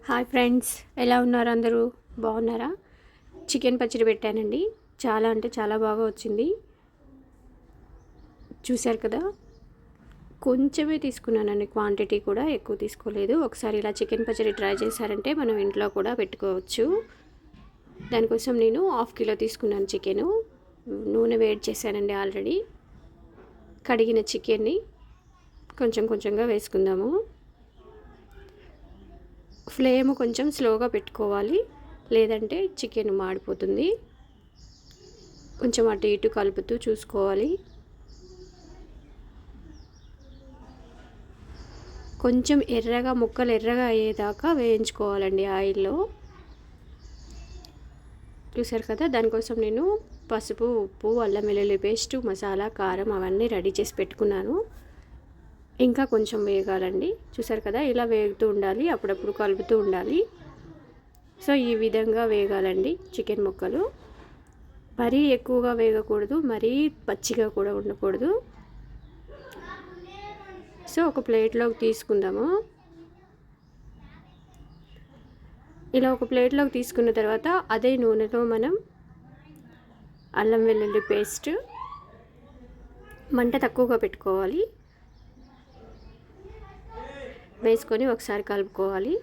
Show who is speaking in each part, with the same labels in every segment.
Speaker 1: Hi friends, ఎలా ఉన్నారు అందరూ? బాగున్నారా? చికెన్ పచ్చడి పెట్టానండి. చాలా అంటే చాలా బాగా వచ్చింది. చూశారు కదా, కొంచెమే తీసుకున్నానండి, క్వాంటిటీ కూడా ఎక్కువ తీసుకోలేదు. ఒకసారి ఇలా చికెన్ పచ్చడి ట్రై చేశారంటే మనం ఇంట్లో కూడా పెట్టుకోవచ్చు. దానికోసం నేను 1/2 కిలో తీసుకున్నాను చికెను. నూనె వేడి చేశానండి ఆల్రెడీ. కడిగిన చికెన్ని కొంచెం కొంచెంగా వేసుకుందాము. ఫ్లేమ్ కొంచెం స్లోగా పెట్టుకోవాలి, లేదంటే చికెన్ మాడిపోతుంది. కొంచెం అటు ఇటు కలుపుతూ చూసుకోవాలి. కొంచెం ముక్కలు ఎర్రగా అయ్యేదాకా వేయించుకోవాలండి ఆయిల్లో. చూసారు కదా, దానికోసం నేను పసుపు, ఉప్పు, అల్లం వెల్లుల్లి పేస్ట్, మసాలా, కారం అవన్నీ రెడీ చేసి పెట్టుకున్నాను. ఇంకా కొంచెం వేగాలండి. చూసారు కదా, ఇలా వేగుతూ ఉండాలి, అప్పుడప్పుడు కలుపుతూ ఉండాలి. సో ఈ విధంగా వేగాలండి చికెన్ ముక్కలు. మరీ ఎక్కువగా వేగకూడదు, మరీ పచ్చిగా కూడా ఉండకూడదు. సో ఒక ప్లేట్లోకి తీసుకుందాము. ఇలా ఒక ప్లేట్లోకి తీసుకున్న తర్వాత అదే నూనెలో మనం అల్లం వెల్లుల్లి పేస్ట్ మంట తక్కువగా పెట్టుకోవాలి, వేసుకొని ఒకసారి కలుపుకోవాలి.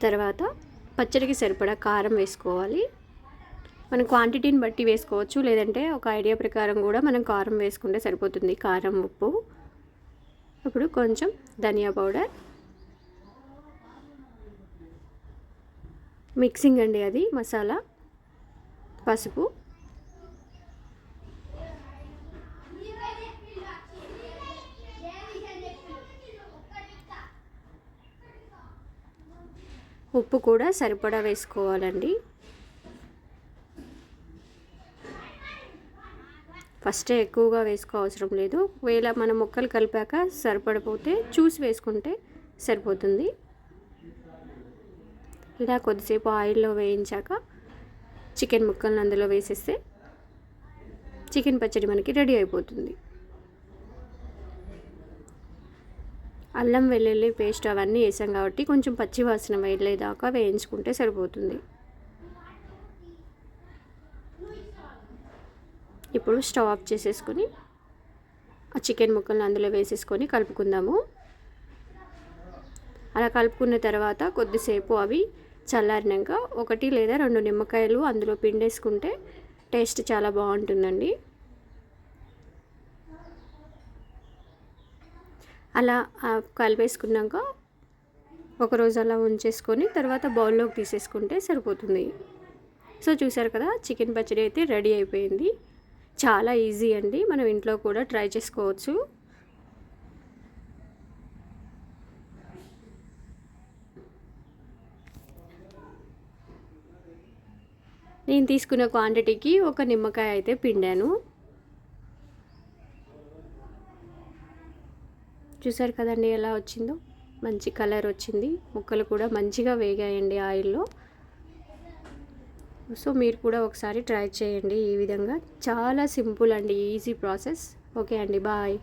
Speaker 1: తర్వాత పచ్చడికి సరిపడా కారం వేసుకోవాలి. మన క్వాంటిటీని బట్టి వేసుకోవచ్చు, లేదంటే ఒక ఐడియా ప్రకారం కూడా మనం కారం వేసుకుంటే సరిపోతుంది. కారం, ఉప్పు. ఇప్పుడు కొంచెం ధనియా పౌడర్, మిక్సింగ్ అండి అది మసాలా, పసుపు, ఉప్పు కూడా సరిపడా వేసుకోవాలండి. ఫస్టే ఎక్కువగా వేసుకోవసరం లేదు. ఒకవేళ మనం ముక్కలు కలిపాక సరిపడిపోతే చూసి వేసుకుంటే సరిపోతుంది. ఇలా కొద్దిసేపు ఆయిల్లో వేయించాక చికెన్ ముక్కలను అందులో వేసేస్తే చికెన్ పచ్చడి మనకి రెడీ అయిపోతుంది. అల్లం వెల్లుల్లి పేస్ట్ అవన్నీ వేసాం కాబట్టి కొంచెం పచ్చి వాసన వెళ్ళేదాకా వేయించుకుంటే సరిపోతుంది. ఇప్పుడు స్టవ్ ఆఫ్ చేసేసుకొని ఆ చికెన్ ముక్కలను అందులో వేసేసుకొని కలుపుకుందాము. అలా కలుపుకున్న తర్వాత కొద్దిసేపు అవి చల్లారినాక 1 లేదా 2 నిమ్మకాయలు అందులో పిండేసుకుంటే టేస్ట్ చాలా బాగుంటుందండి. అలా కలిపేసుకున్నాక ఒకరోజు అలా ఉంచేసుకొని తర్వాత బౌల్లోకి తీసేసుకుంటే సరిపోతుంది. సో చూసారు కదా, చికెన్ పచ్చడి అయితే రెడీ అయిపోయింది. చాలా ఈజీ అండి, మనం ఇంట్లో కూడా ట్రై చేసుకోవచ్చు. నేను తీసుకున్న క్వాంటిటీకి 1 నిమ్మకాయ అయితే పిండాను. చూసారు కదండి ఎలా వచ్చిందో, మంచి కలర్ వచ్చింది. ముక్కలు కూడా మంచిగా వేగాయండి ఆయిల్లో. సో మీరు కూడా ఒకసారి ట్రై చేయండి ఈ విధంగా. చాలా సింపుల్ అండి, ఈజీ ప్రాసెస్. ఓకే అండి, బాయ్.